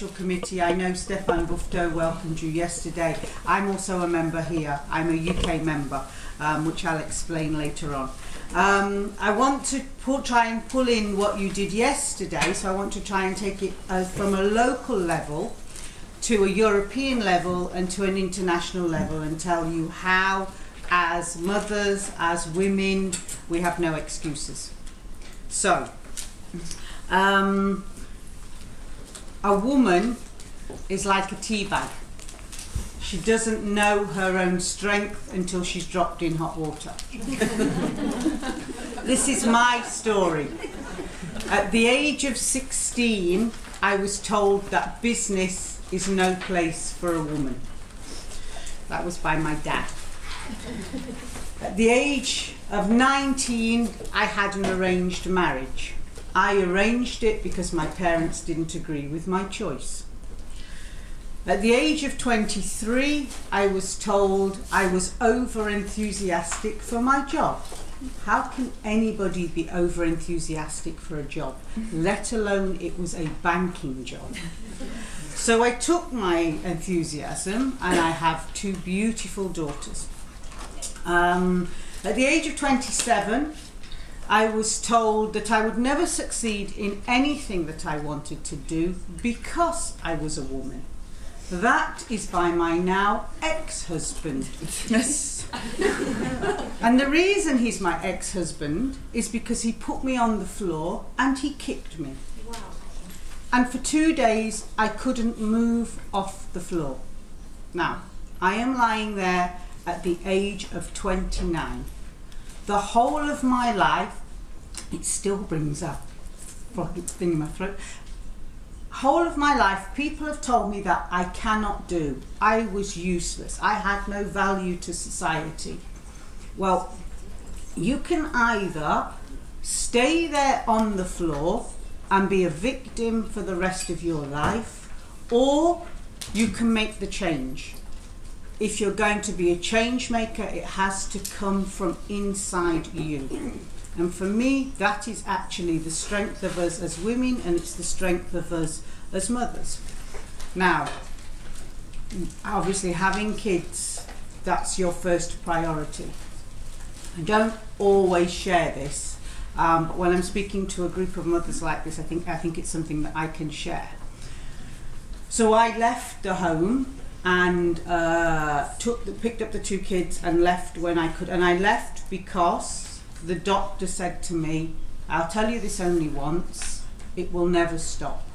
committee. I know Stefan Bufto welcomed you yesterday. I'm also a member here. I'm a UK member, which I'll explain later on. I want to try and pull in what you did yesterday, so I want to try and take it from a local level to a European level and to an international level and tell you how, as mothers, as women, we have no excuses. So, a woman is like a tea bag. She doesn't know her own strength until she's dropped in hot water. This is my story. At the age of 16, I was told that business is no place for a woman. That was by my dad. At the age of 19, I had an arranged marriage. I arranged it because my parents didn't agree with my choice. At the age of 23, I was told I was over-enthusiastic for my job. How can anybody be over-enthusiastic for a job, let alone it was a banking job? So I took my enthusiasm, and I have two beautiful daughters. At the age of 27, I was told that I would never succeed in anything that I wanted to do because I was a woman. That is by my now ex-husband. Yes. And the reason he's my ex-husband is because he put me on the floor and he kicked me. Wow. And for 2 days I couldn't move off the floor. Now, I am lying there at the age of 29. The whole of my life, it still brings up a thing in my throat. Whole of my life, people have told me that I cannot do. I was useless. I had no value to society. Well, you can either stay there on the floor and be a victim for the rest of your life, or you can make the change. If you're going to be a change maker, it has to come from inside you. And for me, that is actually the strength of us as women, and it's the strength of us as mothers. Now, obviously having kids, that's your first priority. I don't always share this, but when I'm speaking to a group of mothers like this, I think it's something that I can share. So I left the home and picked up the two kids and left when I could. And I left because the doctor said to me, I'll tell you this only once, it will never stop.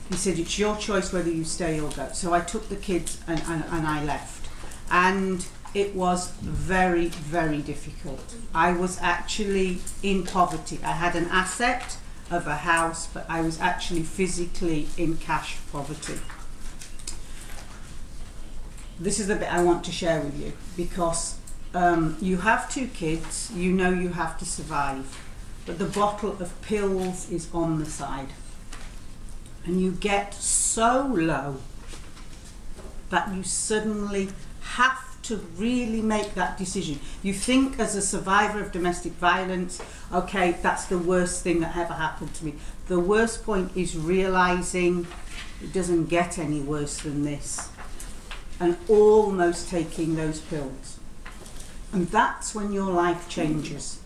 He said, it's your choice whether you stay or go. So I took the kids and I left. And it was very, very difficult. I was actually in poverty. I had an asset of a house, but I was actually physically in cash poverty. This is the bit I want to share with you, because you have two kids, you know you have to survive, but the bottle of pills is on the side. And you get so low that you suddenly have to really make that decision. You think as a survivor of domestic violence, okay, that's the worst thing that ever happened to me. The worst point is realizing it doesn't get any worse than this, and almost taking those pills. And that's when your life changes.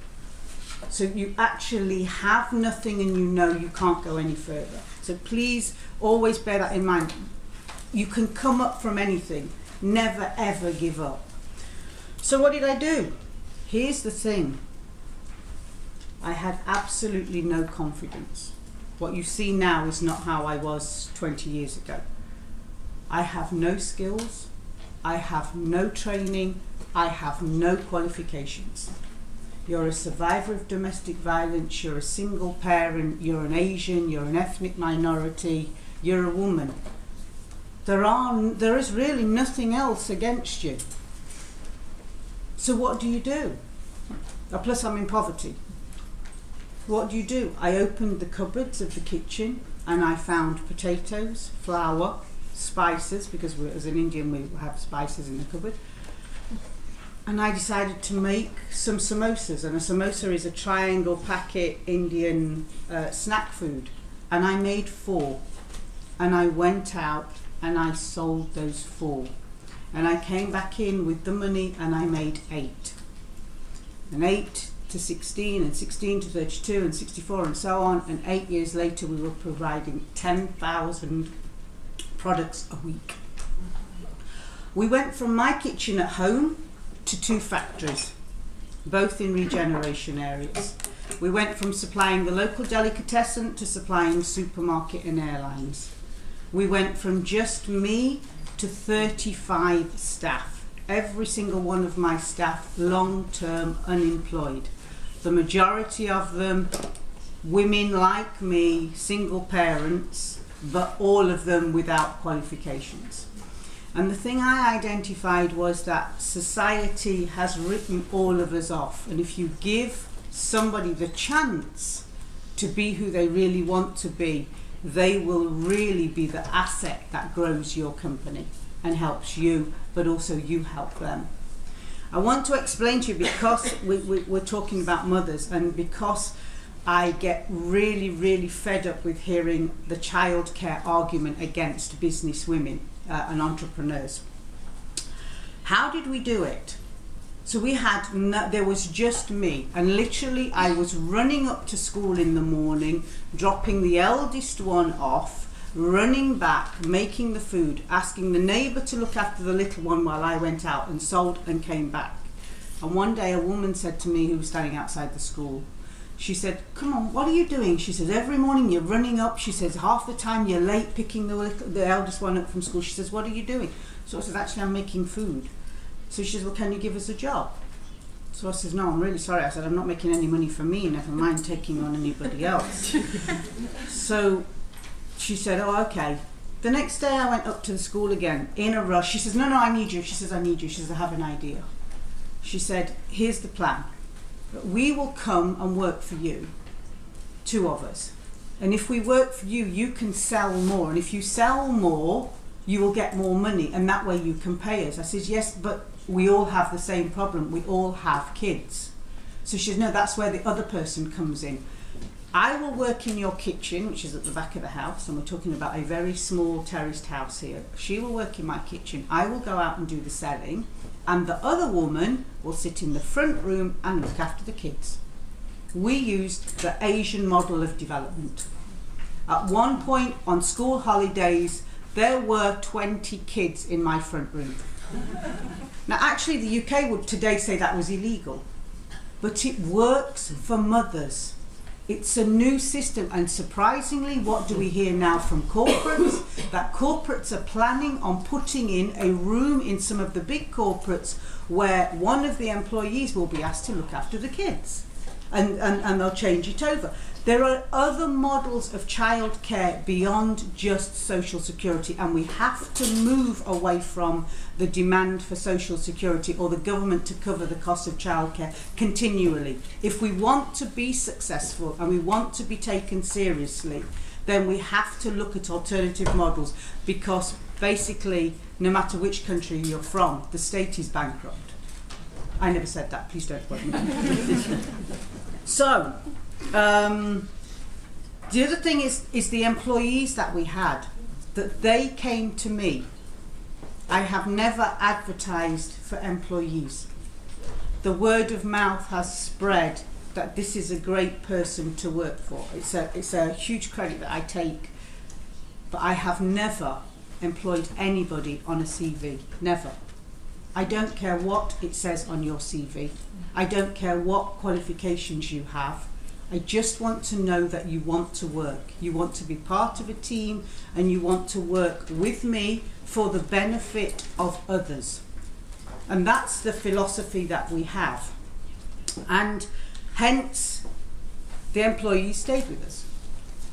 So you actually have nothing and you know you can't go any further. So please always bear that in mind. You can come up from anything. Never ever give up. So what did I do? Here's the thing. I had absolutely no confidence. What you see now is not how I was 20 years ago. I have no skills. I have no training. I have no qualifications. You're a survivor of domestic violence, you're a single parent, you're an Asian, you're an ethnic minority, you're a woman. There is really nothing else against you. So what do you do? Plus I'm in poverty. What do? I opened the cupboards of the kitchen and I found potatoes, flour, spices, because as an Indian we have spices in the cupboard. And I decided to make some samosas, and a samosa is a triangle packet Indian snack food. And I made 4. and I went out and I sold those 4. And I came back in with the money and I made 8. And 8 to 16, and 16 to 32, and 64, and so on. And 8 years later, we were providing 10,000 products a week. We went from my kitchen at home to 2 factories, both in regeneration areas. We went from supplying the local delicatessen to supplying supermarket and airlines. We went from just me to 35 staff. Every single one of my staff long-term unemployed. The majority of them women like me, single parents, but all of them without qualifications. And the thing I identified was that society has written all of us off. And if you give somebody the chance to be who they really want to be, they will really be the asset that grows your company and helps you, but also you help them. I want to explain to you, because we're talking about mothers, and because I get really, really fed up with hearing the childcare argument against business women and entrepreneurs. How did we do it? So we had, there was just me, and literally I was running up to school in the morning, dropping the eldest one off, running back, making the food, asking the neighbour to look after the little one while I went out and sold and came back. And one day a woman said to me, who was standing outside the school, she said, "Come on, what are you doing?" She says, "Every morning you're running up." She says, "Half the time you're late picking the eldest one up from school." She says, "What are you doing?" So I said, "Actually, I'm making food." So she says, "Well, can you give us a job?" So I says, "No, I'm really sorry." I said, "I'm not making any money for me, never mind taking on anybody else." So she said, "Oh, okay." The next day I went up to the school again, in a rush. She says, "No, I need you." She says, "I need you." She says, "I have an idea." She said, "Here's the plan. We will come and work for you, 2 of us. And if we work for you, you can sell more. And if you sell more, you will get more money. And that way you can pay us." I says, "Yes, but we all have the same problem. We all have kids." So she says, "No, that's where the other person comes in. I will work in your kitchen," which is at the back of the house, and we're talking about a very small terraced house here. "She will work in my kitchen. I will go out and do the selling. And the other woman will sit in the front room and look after the kids." We used the Asian model of development. At one point on school holidays, there were 20 kids in my front room. Now actually the UK would today say that was illegal, but it works for mothers. It's a new system, and surprisingly, what do we hear now from corporates? That corporates are planning on putting in a room in some of the big corporates where one of the employees will be asked to look after the kids, and they'll change it over. There are other models of childcare beyond just social security, and we have to move away from the demand for social security or the government to cover the cost of childcare continually. If we want to be successful and we want to be taken seriously, then we have to look at alternative models, because basically, no matter which country you're from, the state is bankrupt. I never said that, please don't quote me. So, the other thing is the employees that we had, that they came to me. I have never advertised for employees. The word of mouth has spread that this is a great person to work for. It's a huge credit that I take, but I have never employed anybody on a CV, never. I don't care what it says on your CV. I don't care what qualifications you have. I just want to know that you want to work. You want to be part of a team, and you want to work with me for the benefit of others. And that's the philosophy that we have. And hence, the employees stayed with us.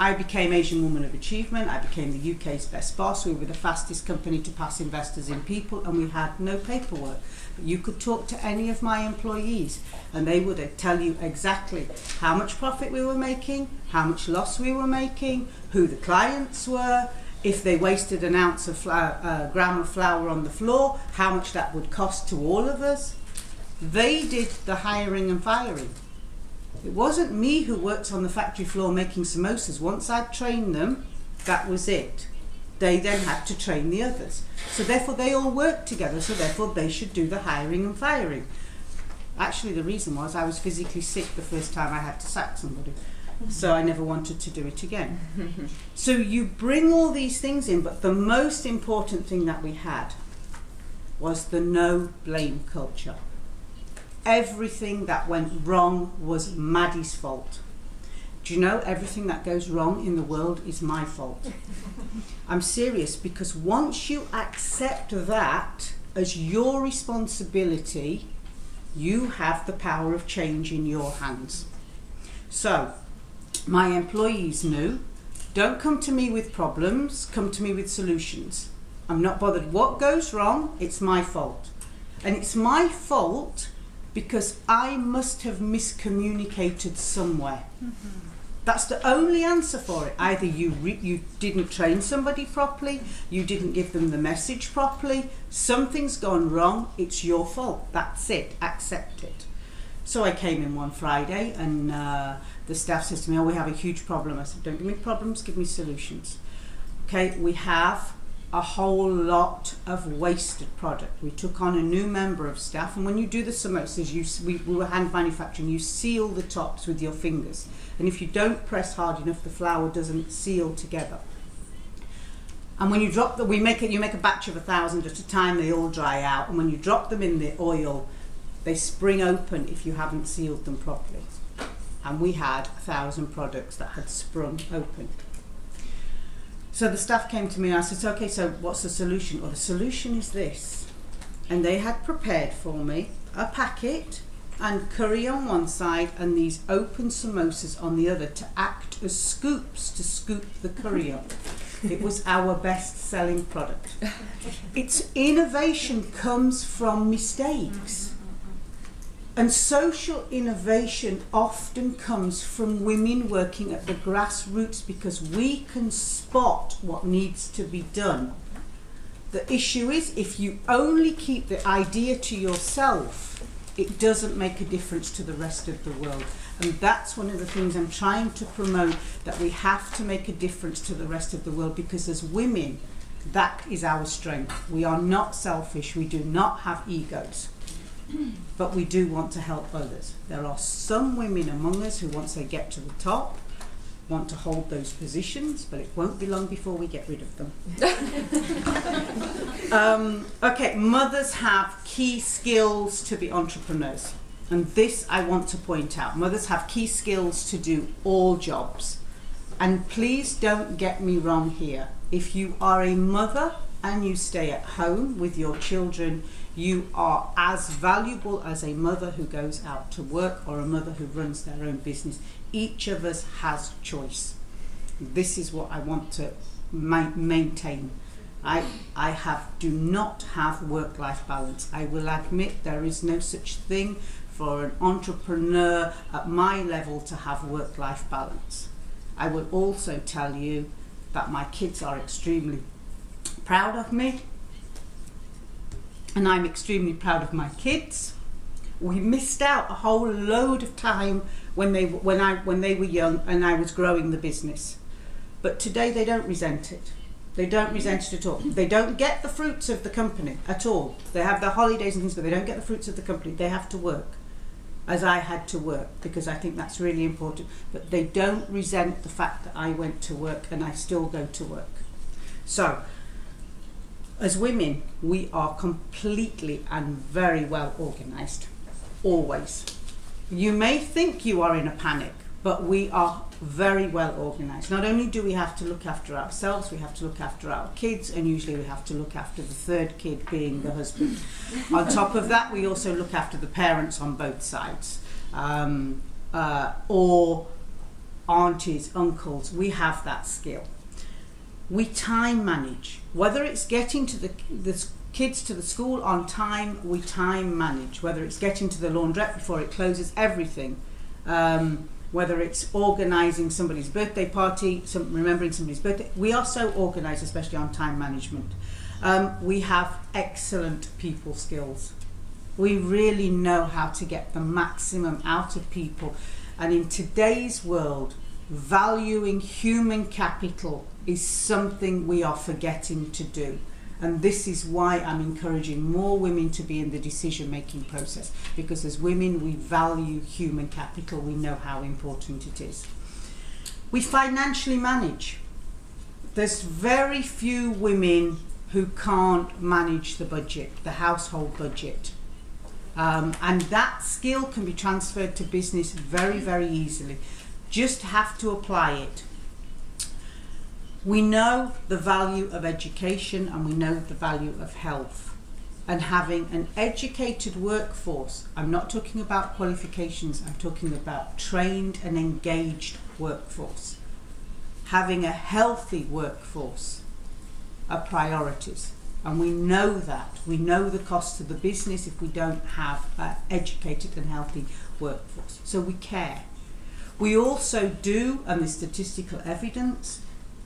I became Asian Woman of Achievement. I became the UK's best boss. We were the fastest company to pass investors in people, and we had no paperwork. But you could talk to any of my employees and they would tell you exactly how much profit we were making, how much loss we were making, who the clients were, if they wasted an ounce of gram of flour on the floor, how much that would cost to all of us. They did the hiring and firing. It wasn't me who worked on the factory floor making samosas. Once I'd trained them, that was it. they then had to train the others. So therefore they all worked together, so therefore they should do the hiring and firing. Actually, the reason was I was physically sick the first time I had to sack somebody. So I never wanted to do it again. So you bring all these things in, but the most important thing that we had was the no blame culture. Everything that went wrong was Maddie's fault. Do you know, everything that goes wrong in the world is my fault. I'm serious, because once you accept that as your responsibility, you have the power of change in your hands. So my employees knew, don't come to me with problems, come to me with solutions. I'm not bothered what goes wrong, it's my fault. And it's my fault because I must have miscommunicated somewhere. That's the only answer for it. Either you didn't train somebody properly, you didn't give them the message properly, something's gone wrong, it's your fault. That's it, accept it. So I came in one Friday and the staff says to me, oh, we have a huge problem. I said, don't give me problems, give me solutions. Okay, we have a whole lot of wasted product. We took on a new member of staff, and when you do the samosas, we were hand manufacturing, you seal the tops with your fingers. And if you don't press hard enough, the flour doesn't seal together. And when you drop them, you make a batch of 1,000 at a time, they all dry out. And when you drop them in the oil, they spring open if you haven't sealed them properly. And we had 1,000 products that had sprung open. So the staff came to me and I said, okay, so what's the solution? Well, the solution is this. And they had prepared for me a packet and curry on one side and these open samosas on the other to act as scoops to scoop the curry up. It was our best-selling product. Its innovation comes from mistakes. And social innovation often comes from women working at the grassroots because we can spot what needs to be done. The issue is, if you only keep the idea to yourself, it doesn't make a difference to the rest of the world. And that's one of the things I'm trying to promote, that we have to make a difference to the rest of the world, because as women, that is our strength. We are not selfish, we do not have egos. But we do want to help others. There are some women among us who, once they get to the top, want to hold those positions, but it won't be long before we get rid of them. Okay, mothers have key skills to be entrepreneurs. And this I want to point out. Mothers have key skills to do all jobs. And please don't get me wrong here. If you are a mother and you stay at home with your children, you are as valuable as a mother who goes out to work or a mother who runs their own business. Each of us has choice. This is what I want to maintain. I do not have work-life balance. I will admit there is no such thing for an entrepreneur at my level to have work-life balance. I will also tell you that my kids are extremely proud of me, and I'm extremely proud of my kids. We missed out a whole load of time when they were young and I was growing the business. But today they don't resent it. They don't resent it at all. They don't get the fruits of the company at all. They have their holidays and things, but they don't get the fruits of the company. They have to work, as I had to work, because I think that's really important. But they don't resent the fact that I went to work and I still go to work. So, as women, we are completely and very well organised, always. You may think you are in a panic, but we are very well organised. Not only do we have to look after ourselves, we have to look after our kids, and usually we have to look after the third kid, being the husband. On top of that, we also look after the parents on both sides, or aunties, uncles. We have that skill. We time manage. Whether it's getting to the kids to the school on time, we time manage. Whether it's getting to the laundrette before it closes, everything. Whether it's organising somebody's birthday party, remembering somebody's birthday. We are so organised, especially on time management. We have excellent people skills. We really know how to get the maximum out of people. And in today's world, valuing human capital is something we are forgetting to do. And this is why I'm encouraging more women to be in the decision-making process, because as women we value human capital, we know how important it is. We financially manage. There's very few women who can't manage the budget, the household budget. And that skill can be transferred to business very, very easily. Just have to apply it. We know the value of education and we know the value of health. And having an educated workforce, I'm not talking about qualifications, I'm talking about trained and engaged workforce. Having a healthy workforce are priorities. And we know that. We know the cost to the business if we don't have an educated and healthy workforce. So we care. We also do, and there's statistical evidence,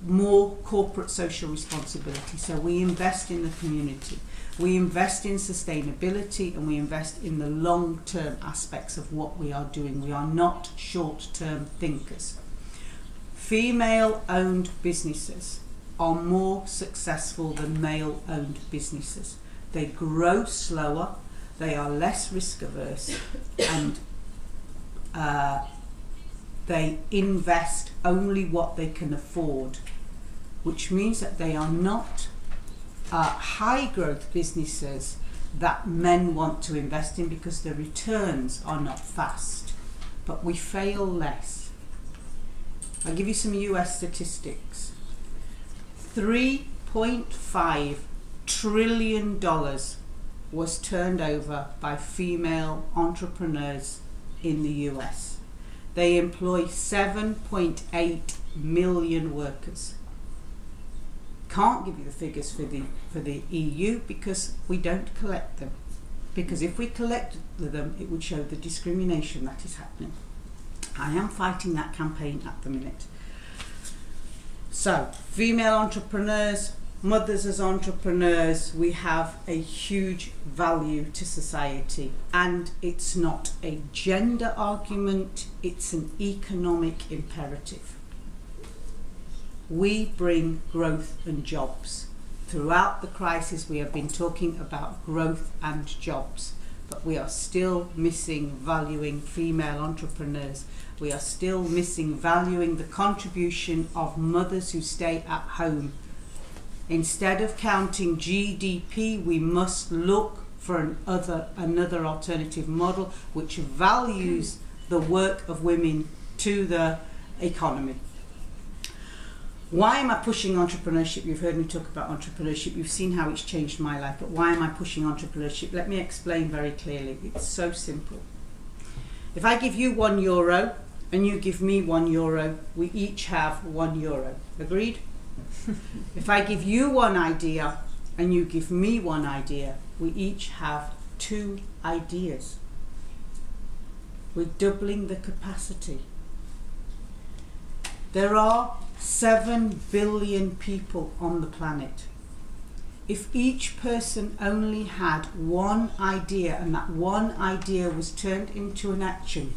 more corporate social responsibility. So we invest in the community, we invest in sustainability, and we invest in the long-term aspects of what we are doing. We are not short-term thinkers. Female-owned businesses are more successful than male-owned businesses. They grow slower, they are less risk-averse, and they invest only what they can afford, which means that they are not high growth businesses that men want to invest in because the returns are not fast, but we fail less. I'll give you some US statistics. $3.5 trillion was turned over by female entrepreneurs in the US. They employ 7.8 million workers. Can't give you the figures for the EU because we don't collect them. Because if we collected them, it would show the discrimination that is happening. I am fighting that campaign at the minute. So, female entrepreneurs, mothers as entrepreneurs, we have a huge value to society, and it's not a gender argument, it's an economic imperative. We bring growth and jobs. Throughout the crisis we have been talking about growth and jobs, but we are still missing valuing female entrepreneurs. We are still missing valuing the contribution of mothers who stay at home. Instead of counting GDP, we must look for another alternative model which values the work of women to the economy. Why am I pushing entrepreneurship? You've heard me talk about entrepreneurship. You've seen how it's changed my life. But why am I pushing entrepreneurship? Let me explain very clearly. It's so simple. If I give you €1 and you give me €1, we each have €1. Agreed? If I give you one idea and you give me one idea, we each have 2 ideas. We're doubling the capacity. There are 7 billion people on the planet. If each person only had one idea and that one idea was turned into an action,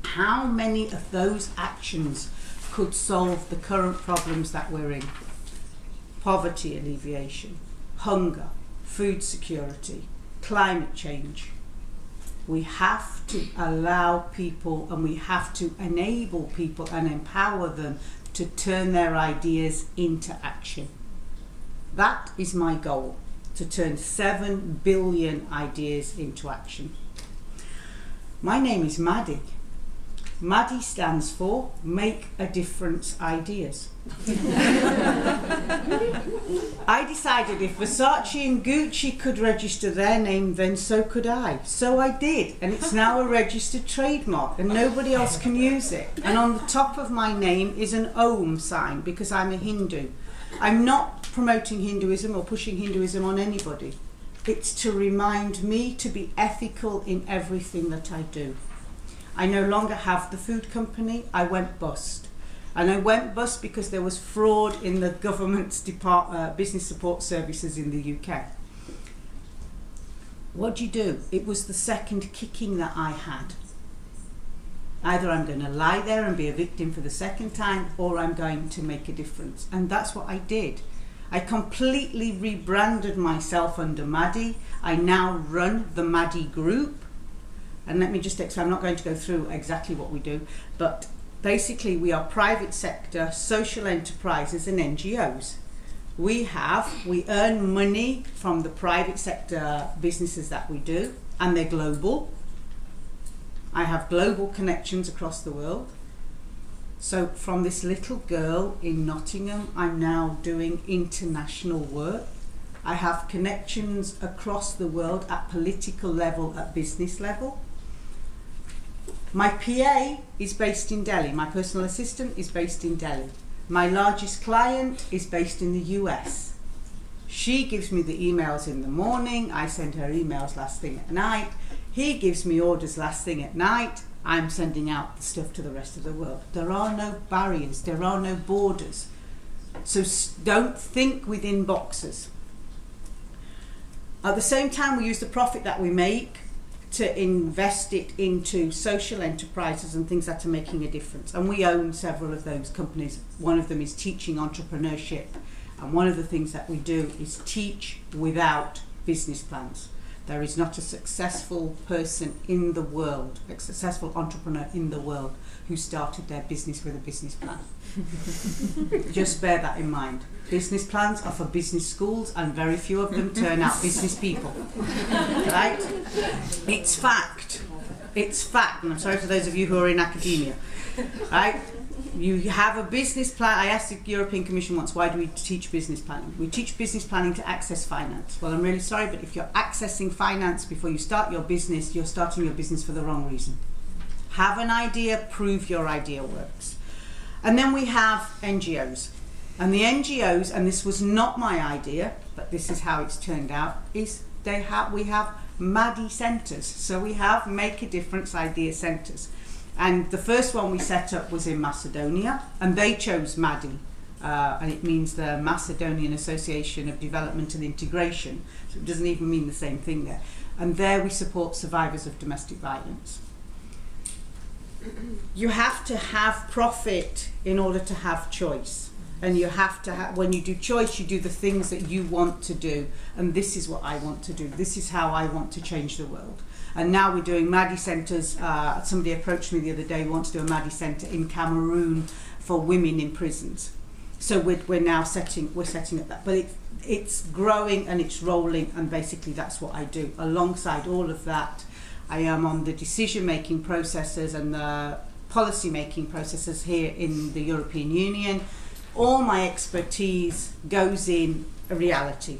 how many of those actions could solve the current problems that we're in? Poverty alleviation, hunger, food security, climate change. We have to allow people and we have to enable people and empower them to turn their ideas into action. That is my goal, to turn 7 billion ideas into action. My name is Madi. Madi stands for Make a Difference Ideas. I decided if Versace and Gucci could register their name, then so could I. So I did, and it's now a registered trademark and nobody else can use it. And on the top of my name is an Om sign because I'm a Hindu. I'm not promoting Hinduism or pushing Hinduism on anybody. It's to remind me to be ethical in everything that I do. I no longer have the food company. I went bust. And I went bust because there was fraud in the government's business support services in the UK. What do you do? It was the second kicking that I had. Either I'm going to lie there and be a victim for the second time, or I'm going to make a difference. And that's what I did. I completely rebranded myself under Madi. I now run the Madi group. And let me just explain, I'm not going to go through exactly what we do, but basically we are private sector, social enterprises and NGOs. We earn money from the private sector businesses that we do, and they're global. I have global connections across the world. So from this little girl in Nottingham, I'm now doing international work. I have connections across the world at political level, at business level. My PA is based in Delhi. My personal assistant is based in Delhi. My largest client is based in the US. She gives me the emails in the morning. I send her emails last thing at night. He gives me orders last thing at night. I'm sending out the stuff to the rest of the world. There are no barriers. There are no borders. So don't think within boxes. At the same time, we use the profit that we make to invest it into social enterprises and things that are making a difference. And we own several of those companies. One of them is teaching entrepreneurship. And one of the things that we do is teach without business plans. There is not a successful person in the world, a successful entrepreneur in the world, who started their business with a business plan. Just bear that in mind. Business plans are for business schools, and very few of them turn out business people. Right? It's fact. It's fact. And I'm sorry for those of you who are in academia. Right? You have a business plan. I asked the European Commission once, why do we teach business planning? We teach business planning to access finance. Well, I'm really sorry, but if you're accessing finance before you start your business, you're starting your business for the wrong reason. Have an idea, prove your idea works. And then we have NGOs. And the NGOs, and this was not my idea, but this is how it's turned out, is we have Madi centres. So we have Make a Difference Idea Centres. And the first one we set up was in Macedonia, and they chose Madi, and it means the Macedonian Association of Development and Integration, so it doesn't even mean the same thing there. And there we support survivors of domestic violence. You have to have profit in order to have choice. And you have to when you do choice, you do the things that you want to do. And this is what I want to do. This is how I want to change the world. And now we're doing Madi centres. Somebody approached me the other day who wants to do a Madi centre in Cameroon for women in prisons. So we're now setting up that. But it's growing and it's rolling, and basically that's what I do. Alongside all of that, I am on the decision-making processes and the policy-making processes here in the European Union. All my expertise goes in a reality.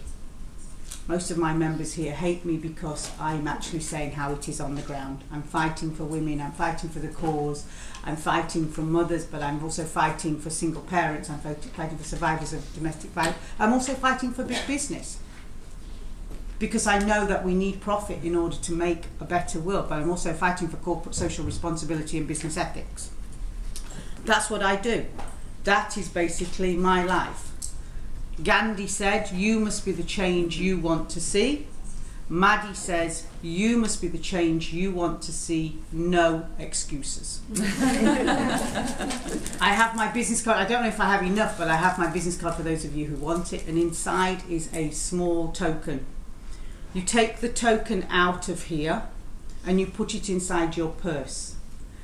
Most of my members here hate me because I'm actually saying how it is on the ground. I'm fighting for women, I'm fighting for the cause, I'm fighting for mothers, but I'm also fighting for single parents, I'm fighting for survivors of domestic violence. I'm also fighting for big business, because I know that we need profit in order to make a better world, but I'm also fighting for corporate social responsibility and business ethics. That's what I do. That is basically my life. Gandhi said, you must be the change you want to see. Madi says, you must be the change you want to see, no excuses. I have my business card. I don't know if I have enough, but I have my business card for those of you who want it, and inside is a small token. You take the token out of here and you put it inside your purse.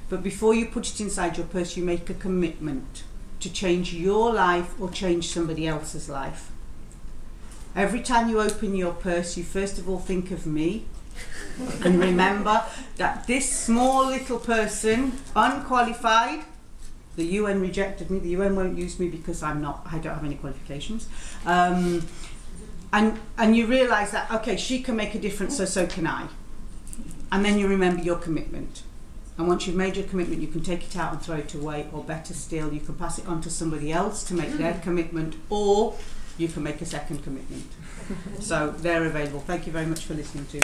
But before you put it inside your purse, you make a commitment to change your life or change somebody else's life. Every time you open your purse, you first of all think of me, and remember that this small little person, unqualified, the UN rejected me, the UN won't use me because I don't have any qualifications, and you realise that, okay, she can make a difference, so can I. And then you remember your commitment. And once you've made your commitment, you can take it out and throw it away, or better still, you can pass it on to somebody else to make their commitment, or you can make a second commitment. So they're available. Thank you very much for listening to me.